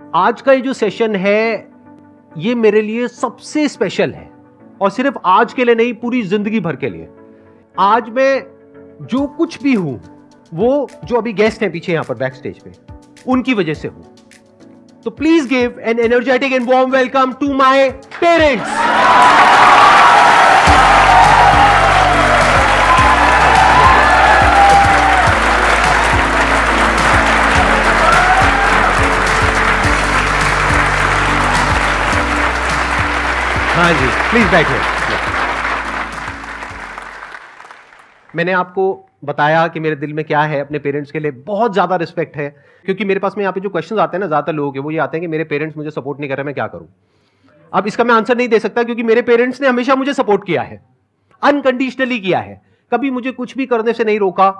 आज का ये जो सेशन है ये मेरे लिए सबसे स्पेशल है और सिर्फ आज के लिए नहीं, पूरी जिंदगी भर के लिए। आज मैं जो कुछ भी हूं वो जो अभी गेस्ट हैं पीछे यहां पर बैक स्टेज पे, उनकी वजह से हूं। तो please give an energetic and warm welcome to my parents. हाँ जी, प्लीज बैठिए। मैंने आपको बताया कि मेरे दिल में क्या है, अपने पेरेंट्स के लिए बहुत ज्यादा रिस्पेक्ट है, क्योंकि मेरे पास में यहाँ पे जो क्वेश्चंस आते हैं ना ज्यादातर लोगों के, वो ये आते हैं कि मेरे पेरेंट्स मुझे सपोर्ट नहीं कर रहे, मैं क्या करूं। अब इसका मैं आंसर नहीं दे सकता, क्योंकि मेरे पेरेंट्स ने हमेशा मुझे सपोर्ट किया है, अनकंडीशनली किया है, कभी मुझे कुछ भी करने से नहीं रोका।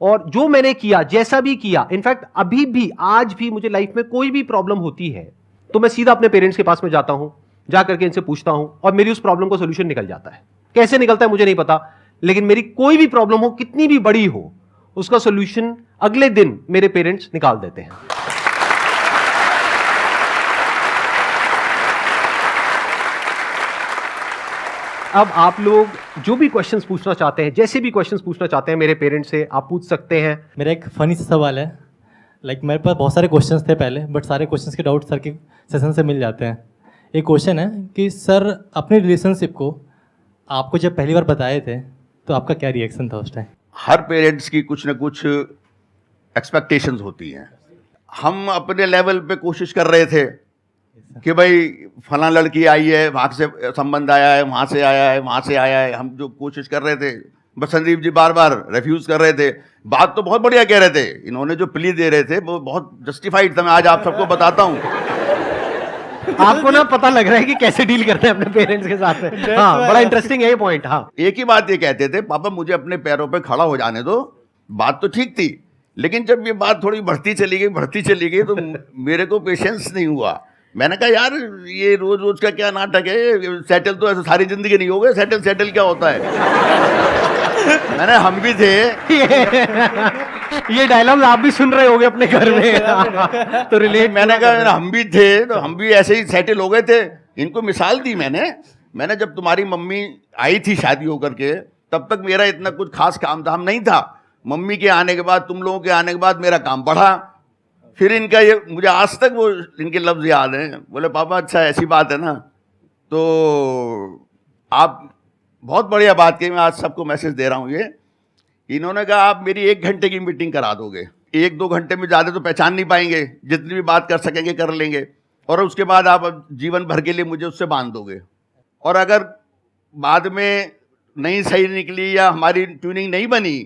और जो मैंने किया, जैसा भी किया, इनफैक्ट अभी भी, आज भी मुझे लाइफ में कोई भी प्रॉब्लम होती है तो मैं सीधा अपने पेरेंट्स के पास में जाता हूं, जा करके इनसे पूछता हूं और मेरी उस प्रॉब्लम को सोल्यूशन निकल जाता है। कैसे निकलता है मुझे नहीं पता, लेकिन मेरी कोई भी प्रॉब्लम हो, कितनी भी बड़ी हो, उसका सोल्यूशन अगले दिन मेरे पेरेंट्स निकाल देते हैं। अब आप लोग जो भी क्वेश्चंस पूछना चाहते हैं, जैसे भी क्वेश्चंस पूछना चाहते हैं मेरे पेरेंट्स से, आप पूछ सकते हैं। मेरा एक फनी सा सवाल है। मेरे पास बहुत सारे क्वेश्चंस थे पहले, बट सारे क्वेश्चंस के डाउट सर के सेशन से मिल जाते हैं। एक क्वेश्चन है कि सर अपने रिलेशनशिप को आपको जब पहली बार बताए थे तो आपका क्या रिएक्शन था उस टाइम? हर पेरेंट्स की कुछ ना कुछ एक्सपेक्टेशंस होती हैं। हम अपने लेवल पे कोशिश कर रहे थे कि भाई फला लड़की आई है, वहाँ से संबंध आया है, वहाँ से आया है, वहाँ से आया है, हम जो कोशिश कर रहे थे, बस संदीप जी बार बार रेफ्यूज कर रहे थे। बात तो बहुत बढ़िया कह रहे थे, इन्होंने जो प्ली दे रहे थे वो बहुत जस्टिफाइड था। मैं आज आप सबको बताता हूँ। आपको ना पता लग रहा है कि कैसे डील करते हैं अपने पेरेंट्स के साथ। हाँ, बड़ा इंटरेस्टिंग है ये पॉइंट। हाँ, एक ही बात ये कहते थे, पापा मुझे अपने पैरों पे खड़ा हो जाने दो। बात तो ठीक थी, लेकिन जब ये बात थोड़ी बढ़ती चली गई तो मेरे को पेशेंस नहीं हुआ। मैंने कहा यार ये रोज रोज का क्या नाटक है, सेटल तो ऐसे सारी जिंदगी नहीं हो गए, सेटल क्या होता है। मैंने हम भी थे ये डायलॉग आप भी सुन रहे होगे अपने घर में तो रिलेट। मैंने कहा हम भी थे, तो हम भी ऐसे ही सेटल हो गए थे। इनको मिसाल दी मैंने जब तुम्हारी मम्मी आई थी शादी होकर के, तब तक मेरा इतना कुछ खास काम धाम नहीं था। मम्मी के आने के बाद, तुम लोगों के आने के बाद मेरा काम बढ़ा। फिर इनका ये, मुझे आज तक वो इनके लफ्ज याद हैं। बोले पापा अच्छा ऐसी बात है ना, तो आप बहुत बढ़िया बात कही। मैं आज सबको मैसेज दे रहा हूँ ये। इन्होंने कहा आप मेरी 1 घंटे की मीटिंग करा दोगे, 1-2 घंटे में ज़्यादा तो पहचान नहीं पाएंगे, जितनी भी बात कर सकेंगे कर लेंगे, और उसके बाद आप जीवन भर के लिए मुझे उससे बांध दोगे। और अगर बाद में नहीं सही निकली या हमारी ट्यूनिंग नहीं बनी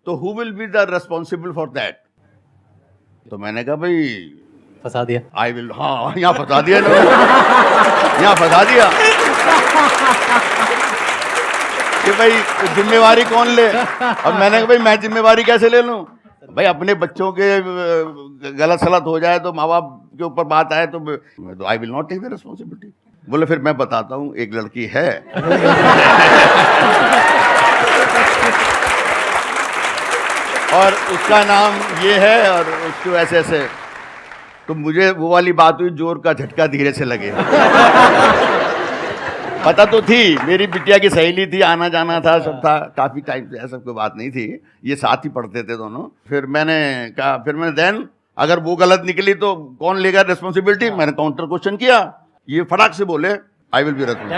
तो who will be the responsible for that. तो मैंने कहा भाई फंसा दिया। आई विल, हाँ यहाँ फंसा दिया ना, यहाँ फंसा दिया कि भाई जिम्मेवारी कौन ले। और मैंने कहा भाई मैं जिम्मेवारी कैसे ले लूँ भाई, अपने बच्चों के गलत सलत हो जाए तो, माँ बाप के ऊपर बात आए तो I will not take the responsibility. बोले फिर मैं बताता हूँ, एक लड़की है और उसका नाम ये है और उसको ऐसे ऐसे। तो मुझे वो वाली बात हुई, जोर का झटका धीरे से लगे। पता तो थी, मेरी बिटिया की सहेली थी, आना जाना था, सब था, काफ़ी टाइम से, ऐसा कोई बात नहीं थी, ये साथ ही पढ़ते थे दोनों। फिर मैंने कहा, देन अगर वो गलत निकली तो कौन लेगा रिस्पॉन्सिबिलिटी। मैंने काउंटर क्वेश्चन किया, ये फटाक से बोले I will be responsible.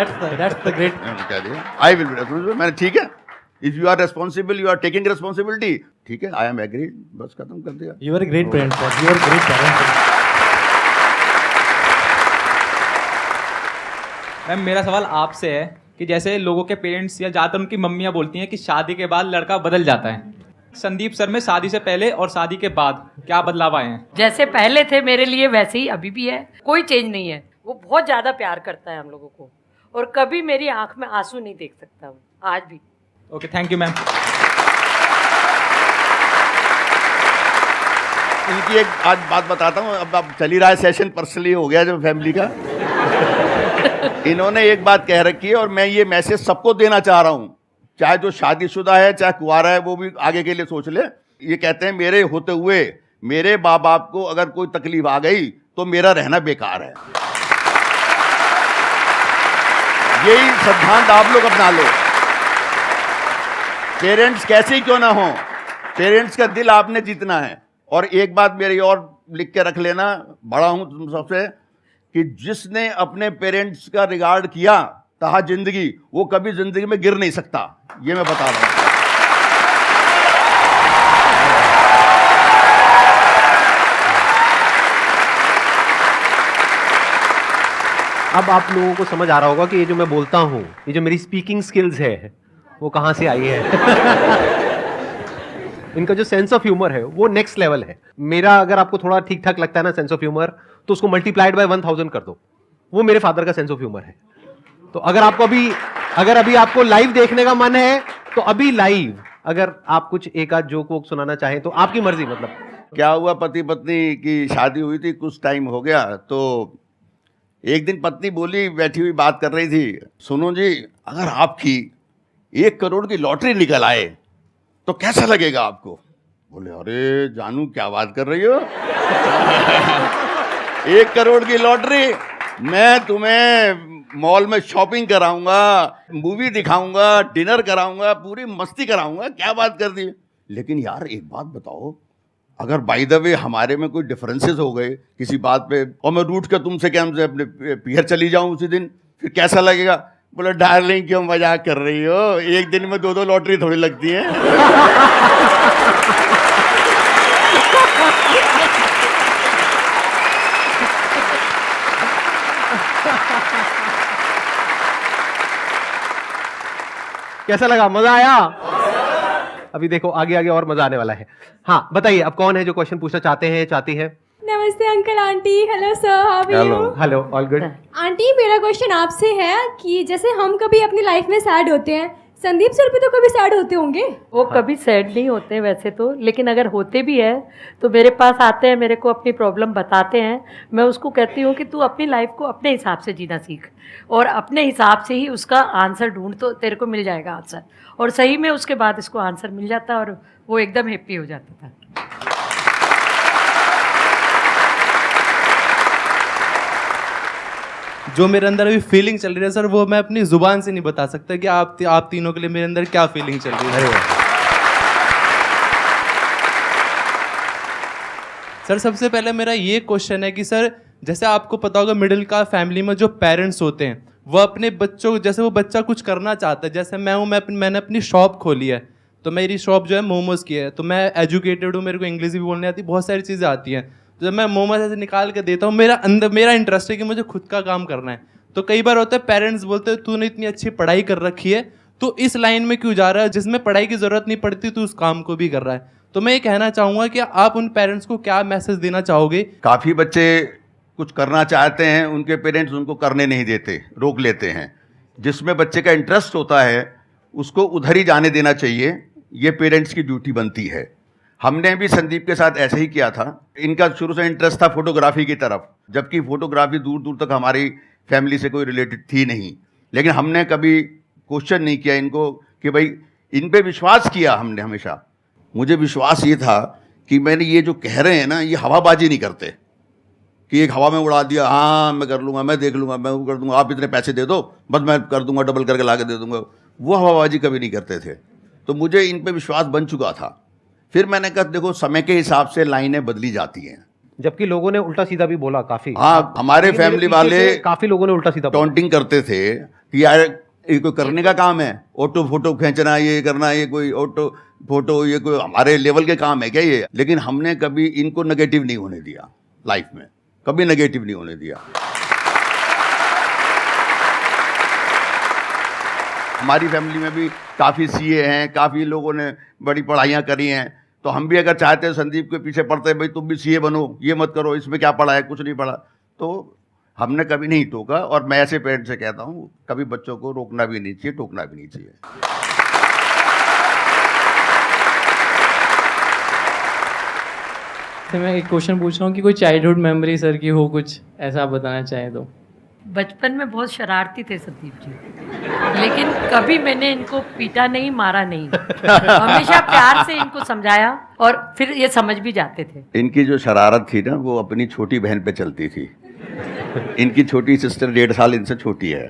I will be responsible. मैंने ठीक है, if you are responsible, you are taking responsibility, ठीक है, आई एम एग्रीड, बस खत्म कर दिया। You are great parent sir, you are great parent. Ma'am मेरा सवाल आपसे है कि जैसे लोगों के पेरेंट्स या ज़्यादातर उनकी मम्मियाँ बोलती हैं कि शादी के बाद लड़का बदल जाता है, संदीप सर में शादी से पहले और शादी के बाद क्या बदलाव आए हैं? जैसे पहले थे मेरे लिए वैसे ही अभी भी है, कोई चेंज नहीं है। वो बहुत ज़्यादा प्यार करता है हम लोगों को और कभी मेरी आंख में आंसू नहीं देख सकता वो, आज भी। Okay, thank you ma'am. इनकी एक आज बात बताता हूँ। अब चल ही रहा है सेशन, पर्सनली हो गया जब फैमिली का। इन्होंने एक बात कह रखी है और मैं ये मैसेज सबको देना चाह रहा हूँ, चाहे जो शादीशुदा है चाहे कुंवारा है, वो भी आगे के लिए सोच ले। ये कहते हैं मेरे होते हुए मेरे माँ बाप को अगर कोई तकलीफ आ गई तो मेरा रहना बेकार है। यही सिद्धांत आप लोग अपना लो। पेरेंट्स कैसे ही क्यों ना हो, पेरेंट्स का दिल आपने जीतना है। और एक बात मेरी और लिख के रख लेना, बड़ा हूं तुम सबसे, कि जिसने अपने पेरेंट्स का रिगार्ड किया तहा जिंदगी, वो कभी जिंदगी में गिर नहीं सकता, ये मैं बता रहा हूं। अब आप लोगों को समझ आ रहा होगा कि ये जो मैं बोलता हूँ, ये जो मेरी स्पीकिंग स्किल्स है, वो कहाँ से आई है। इनका जो सेंस ऑफ ह्यूमर है वो नेक्स्ट लेवल है। मेरा अगर आपको थोड़ा ठीक ठाक लगता है ना सेंस ऑफ ह्यूमर, तो उसको मल्टीप्लाइड बाय 1000 कर दो। वो मेरे फादर का सेंस ऑफ ह्यूमर है। तो अगर अभी आपको लाइव देखने का मन है, तो अभी लाइव अगर आप कुछ एक आध जोक वोक सुनाना चाहें तो आपकी मर्जी। मतलब क्या हुआ, पति पत्नी की शादी हुई थी, कुछ टाइम हो गया, तो एक दिन पत्नी बोली, बैठी हुई बात कर रही थी, सुनो जी, अगर आपकी 1 करोड़ की लॉटरी निकल आए तो कैसा लगेगा आपको? बोले, अरे जानू क्या बात कर रही हो। 1 करोड़ की लॉटरी, मैं तुम्हें मॉल में शॉपिंग कराऊंगा, मूवी दिखाऊंगा, डिनर कराऊंगा, पूरी मस्ती कराऊंगा, क्या बात कर दी। लेकिन यार एक बात बताओ, अगर बाय द वे हमारे में कोई डिफरेंसेस हो गए किसी बात पे, और मैं रूठ कर तुमसे क्या हमसे अपने पियर चली जाऊं उसी दिन, फिर कैसा लगेगा? बोले, डार्लिंग क्यों मजाक कर रही हो, एक दिन में 2-2 लॉटरी थोड़ी लगती है। कैसा लगा? मजा आया? अभी देखो आगे आगे और मजा आने वाला है। हाँ बताइए, अब कौन है जो क्वेश्चन पूछना चाहते हैं, चाहती है? नमस्ते uncle aunty. Hello sir, how are you? Hello, all good. Aunty मेरा क्वेश्चन आपसे है कि जैसे हम कभी अपनी लाइफ में सैड होते हैं, संदीप सर भी तो कभी सैड होते होंगे? वो कभी सैड नहीं होते वैसे तो, लेकिन अगर होते भी है तो मेरे पास आते हैं, मेरे को अपनी प्रॉब्लम बताते हैं। मैं उसको कहती हूँ कि तू अपनी लाइफ को अपने हिसाब से जीना सीख, और अपने हिसाब से ही उसका आंसर ढूंढ, तो तेरे को मिल जाएगा आंसर। और सही में उसके बाद इसको आंसर मिल जाता और वो एकदम हैप्पी हो जाता था। जो मेरे अंदर अभी फीलिंग चल रही है सर, वो मैं अपनी जुबान से नहीं बता सकता कि आप तीनों के लिए मेरे अंदर क्या फीलिंग चल रही है। सर सबसे पहले मेरा ये क्वेश्चन है कि सर जैसे आपको पता होगा मिडिल क्लास फैमिली में जो पेरेंट्स होते हैं वो अपने बच्चों, जैसे वो बच्चा कुछ करना चाहता है, जैसे मैं हूँ, मैंने अपनी शॉप खोली है, तो मेरी शॉप जो है मोमोज की है, तो मैं एजुकेटेड हूँ, मेरे को इंग्लिश भी बोलने आती है, बहुत सारी चीज़ें आती हैं। तो जब मैं मोमोज ऐसे निकाल के देता हूँ, मेरा इंटरेस्ट है कि मुझे खुद का काम करना है। तो कई बार होता है पेरेंट्स बोलते हैं तूने इतनी अच्छी पढ़ाई कर रखी है, तो इस लाइन में क्यों जा रहा है जिसमें पढ़ाई की ज़रूरत नहीं पड़ती, तो उस काम को भी कर रहा है। तो मैं ये कहना चाहूँगा कि आप उन पेरेंट्स को क्या मैसेज देना चाहोगे? काफ़ी बच्चे कुछ करना चाहते हैं, उनके पेरेंट्स उनको करने नहीं देते, रोक लेते हैं। जिसमें बच्चे का इंटरेस्ट होता है उसको उधर ही जाने देना चाहिए, ये पेरेंट्स की ड्यूटी बनती है। हमने भी संदीप के साथ ऐसे ही किया था। इनका शुरू से इंटरेस्ट था फोटोग्राफी की तरफ, जबकि फोटोग्राफी दूर दूर तक हमारी फैमिली से कोई रिलेटेड थी नहीं। लेकिन हमने कभी क्वेश्चन नहीं किया इनको कि भाई, इन पे विश्वास किया हमने हमेशा। मुझे विश्वास ये था कि मैंने ये जो कह रहे हैं ना, ये हवाबाजी नहीं करते कि एक हवा में उड़ा दिया, हाँ मैं कर लूँगा, मैं देख लूँगा, मैं वो कर दूँगा, आप इतने पैसे दे दो बस मैं कर दूँगा, डबल करके ला के दे दूँगा। वो हवाबाजी कभी नहीं करते थे। तो मुझे इन पे विश्वास बन चुका था। फिर मैंने कहा देखो समय के हिसाब से लाइनें बदली जाती हैं। जबकि लोगों ने उल्टा सीधा भी बोला काफी। हाँ, हमारे फैमिली वाले काफी लोगों ने उल्टा सीधा टॉन्टिंग करते थे कि यार ये कोई करने का काम है, ऑटो फोटो खींचना, ये करना, ये कोई ऑटो फोटो, ये कोई हमारे लेवल के काम है क्या ये? लेकिन हमने कभी इनको नेगेटिव नहीं होने दिया, लाइफ में कभी नेगेटिव नहीं होने दिया। हमारी फैमिली में भी काफ़ी सीए हैं, काफ़ी लोगों ने बड़ी पढ़ाइयाँ करी हैं। तो हम भी अगर चाहते हैं संदीप के पीछे पढ़ते हैं, भाई तुम भी सीए बनो, ये मत करो, इसमें क्या पढ़ा है, कुछ नहीं पढ़ा, तो हमने कभी नहीं टोका। और मैं ऐसे पेरेंट्स से कहता हूँ कभी बच्चों को रोकना भी नहीं चाहिए, टोकना भी नहीं चाहिए। तो मैं एक क्वेश्चन पूछ रहा हूँ कि कोई चाइल्डहुड मेमोरी सर की हो, कुछ ऐसा आप बताना चाहें तो? बचपन में बहुत शरारती थे संदीप जी, लेकिन कभी मैंने इनको पीटा नहीं, मारा नहीं। हमेशा प्यार से इनको समझाया और फिर ये समझ भी जाते थे। इनकी जो शरारत थी ना वो अपनी छोटी बहन पे चलती थी। इनकी छोटी सिस्टर 1.5 साल इनसे छोटी है,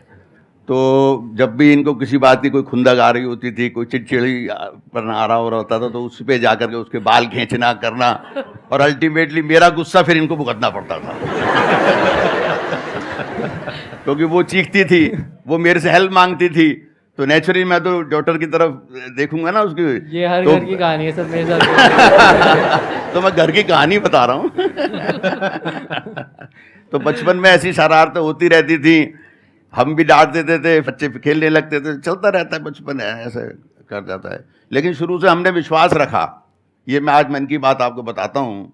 तो जब भी इनको किसी बात की कोई खुंदक आ रही होती थी, कोई चिड़चिड़ी पर आ रहा हो रहा होता था, तो उस पे जा करके उसके बाल खींचना करना, और अल्टीमेटली मेरा गुस्सा फिर इनको भुगतना पड़ता था। क्योंकि वो चीखती थी, वो मेरे से हेल्प मांगती थी, तो नेचुरली मैं तो डॉटर की तरफ देखूंगा ना उसकी। ये हर तो, घर की कहानी है, सब मेरे साथ। तो मैं घर की कहानी बता रहा हूँ। तो बचपन में ऐसी शरारतें होती रहती थी, हम भी डांट देते थे, बच्चे खेलने लगते थे, चलता रहता है, बचपन है, ऐसे कर जाता है। लेकिन शुरू से हमने विश्वास रखा, ये मैं आज मन की बात आपको बताता हूँ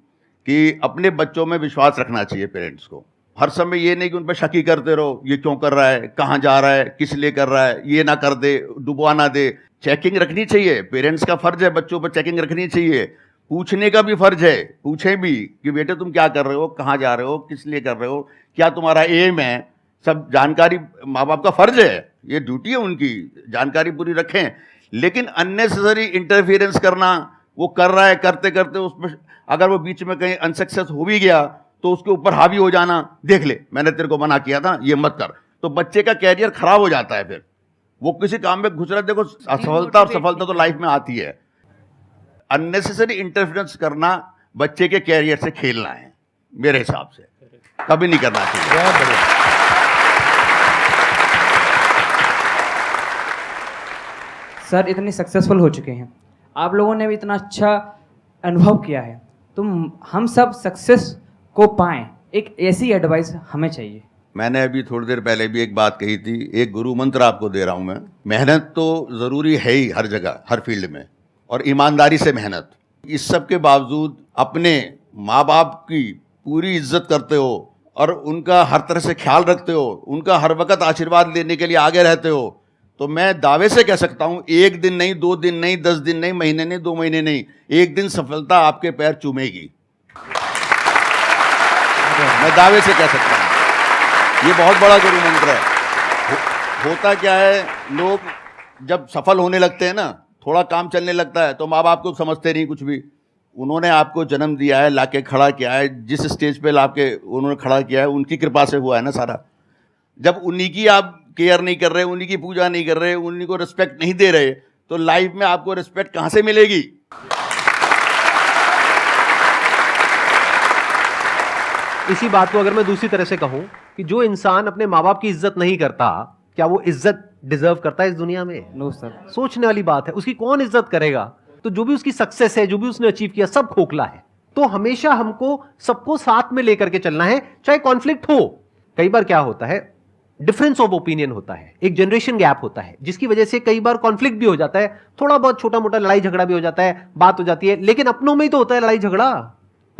कि अपने बच्चों में विश्वास रखना चाहिए पेरेंट्स को। हर समय ये नहीं कि उन पर शकी करते रहो, ये क्यों कर रहा है, कहाँ जा रहा है, किस लिए कर रहा है, ये ना कर दे, डुबवा ना दे। चेकिंग रखनी चाहिए, पेरेंट्स का फर्ज है बच्चों पर चेकिंग रखनी चाहिए, पूछने का भी फर्ज है, पूछें भी कि बेटे तुम क्या कर रहे हो, कहाँ जा रहे हो, किस लिए कर रहे हो, क्या तुम्हारा एम है, सब जानकारी माँ बाप का फर्ज है, ये ड्यूटी है उनकी, जानकारी पूरी रखें। लेकिन अननेसेसरी इंटरफियरेंस करना, वो कर रहा है, करते करते उसमें अगर वो बीच में कहीं अनसक्सेस हो भी गया तो उसके ऊपर हावी हो जाना, देख ले मैंने तेरे को मना किया था, ये मत कर, तो बच्चे का कैरियर खराब हो जाता है। फिर वो किसी काम में घुस रहा है, देखो असफलता और सफलता तो लाइफ में आती है। अननेसेसरी इंटरफेरेंस करना बच्चे के कैरियर से खेलना है, मेरे हिसाब से कभी नहीं करना चाहिए। सर इतने सक्सेसफुल हो चुके हैं, आप लोगों ने भी इतना अच्छा अनुभव किया है, तो हम सब सक्सेस को पाएं, एक ऐसी एडवाइस हमें चाहिए। मैंने अभी थोड़ी देर पहले भी एक बात कही थी, एक गुरु मंत्र आपको दे रहा हूं मैं। मेहनत तो ज़रूरी है ही हर जगह, हर फील्ड में, और ईमानदारी से मेहनत। इस सब के बावजूद अपने माँ बाप की पूरी इज्जत करते हो और उनका हर तरह से ख्याल रखते हो, उनका हर वक्त आशीर्वाद लेने के लिए आगे रहते हो, तो मैं दावे से कह सकता हूं, एक दिन नहीं, 2 दिन नहीं, 10 दिन नहीं, महीने नहीं, 2 महीने नहीं, एक दिन सफलता आपके पैर चूमेगी। मैं दावे से कह सकता हूं, ये बहुत बड़ा गुरु मंत्र है। होता क्या है, लोग जब सफल होने लगते हैं ना, थोड़ा काम चलने लगता है, तो माँ बाप को समझते नहीं कुछ भी। उन्होंने आपको जन्म दिया है, लाके खड़ा किया है, जिस स्टेज पे लाके उन्होंने खड़ा किया है, उनकी कृपा से हुआ है ना सारा। जब उन्हीं की आप केयर नहीं कर रहे, उन्हीं की पूजा नहीं कर रहे, उन्हीं को रिस्पेक्ट नहीं दे रहे, तो लाइफ में आपको रिस्पेक्ट कहाँ से मिलेगी? इसी बात को अगर मैं दूसरी तरह से कहूं कि जो इंसान अपने माँ बाप की इज्जत नहीं करता, क्या वो इज्जत डिजर्व करता है इस दुनिया में? No sir. सोचने वाली बात है, उसकी कौन इज्जत करेगा? तो जो भी उसकी सक्सेस है, जो भी उसने अचीव किया, सब खोखला है। तो हमेशा हमको सबको साथ में लेकर के चलना है, चाहे कॉन्फ्लिक्ट हो। कई बार क्या होता है, डिफरेंस ऑफ ओपिनियन होता है, एक जनरेशन गैप होता है, जिसकी वजह से कई बार कॉन्फ्लिक्ट भी हो जाता है, थोड़ा बहुत छोटा मोटा लड़ाई झगड़ा भी हो जाता है, बात हो जाती है, लेकिन अपनों में ही तो होता है लड़ाई झगड़ा।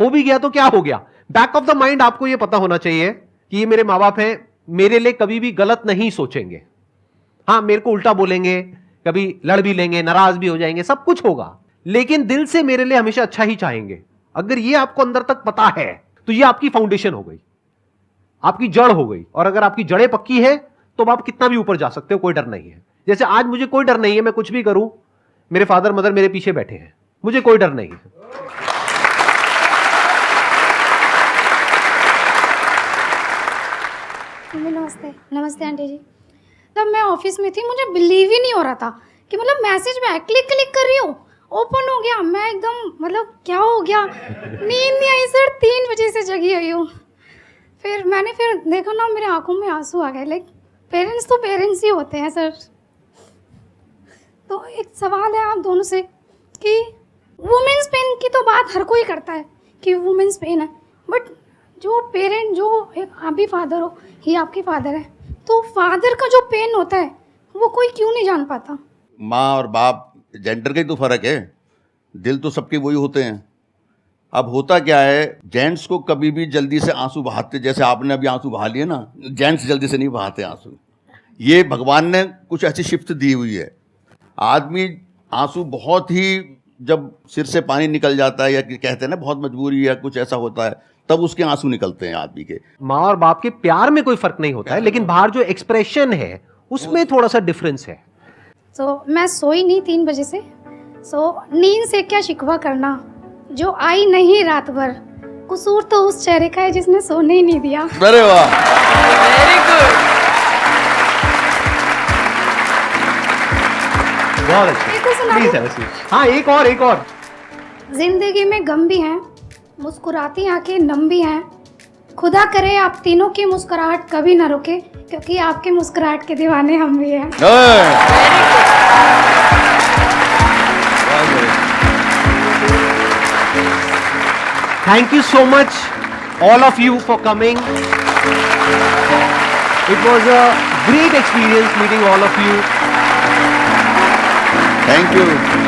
हो भी गया तो क्या हो गया? बैक ऑफ द माइंड आपको यह पता होना चाहिए कि ये मेरे माँ बाप हैं, मेरे लिए कभी भी गलत नहीं सोचेंगे। हाँ, मेरे को उल्टा बोलेंगे, कभी लड़ भी लेंगे, नाराज भी हो जाएंगे, सब कुछ होगा, लेकिन दिल से मेरे लिए हमेशा अच्छा ही चाहेंगे। अगर ये आपको अंदर तक पता है तो ये आपकी फाउंडेशन हो गई, आपकी जड़ हो गई। और अगर आपकी जड़ें पक्की है तो आप कितना भी ऊपर जा सकते हो, कोई डर नहीं है। जैसे आज मुझे कोई डर नहीं है, मैं कुछ भी करूं, मेरे फादर मदर मेरे पीछे बैठे हैं, मुझे कोई डर नहीं है। नमस्ते। नमस्ते आंटी जी। तब मैं ऑफिस में थी, मुझे बिलीव ही नहीं हो रहा था कि मतलब मैसेज में क्लिक कर रही हूँ, ओपन हो गया, मैं एकदम मतलब क्या हो गया, नींद नहीं आई सर, 3 बजे से जगी हुई हूँ। फिर मैंने देखा ना, मेरे आंखों में आंसू आ गए। लाइक पेरेंट्स तो पेरेंट्स ही होते हैं सर। तो एक सवाल है आप दोनों से कि वुमेन्स पेन की तो बात हर कोई करता है कि वुमेन्स पेन है, बट जो पेरेंट, जो आप भी फादर हो, ये आपके फादर है, तो फादर का जो पेन होता है वो कोई क्यों नहीं जान पाता? माँ और बाप जेंडर का ही तो फर्क है, दिल तो सबके वही होते हैं। अब होता क्या है, जेंट्स को कभी भी जल्दी से आंसू बहाते, जैसे आपने अभी आंसू बहा लिए ना, जेंट्स जल्दी से नहीं बहाते आंसू। ये भगवान ने कुछ ऐसी शिफ्ट दी हुई है। आदमी आंसू बहुत ही, जब सिर से पानी निकल जाता है या कहते हैं ना बहुत मजबूरी या कुछ ऐसा होता है, तब उसके आंसू निकलते हैं आदमी के। माँ और बाप के प्यार में कोई फर्क नहीं होता है, लेकिन बाहर जो एक्सप्रेशन है उसमें थोड़ा सा डिफरेंस है। तो मैं सोई नहीं 3 बजे से। नींद से क्या शिकवा करना, जो आई नहीं रात भर, कसूर तो उस चेहरे का है जिसने सोने ही नहीं दिया। अरे वाह, बहुत अच्छा। एक और सुना प्लीज दूं? है वैसे। हाँ, एक और। जिंदगी में गम भी हैं, मुस्कुराती आंखें नम भी हैं। खुदा करे आप तीनों की मुस्कुराहट कभी ना रुके, क्योंकि आपके मुस्कुराहट के दीवाने हम भी हैं। Thank you so much, all of you, for coming. It was a great experience meeting all of you. Thank you.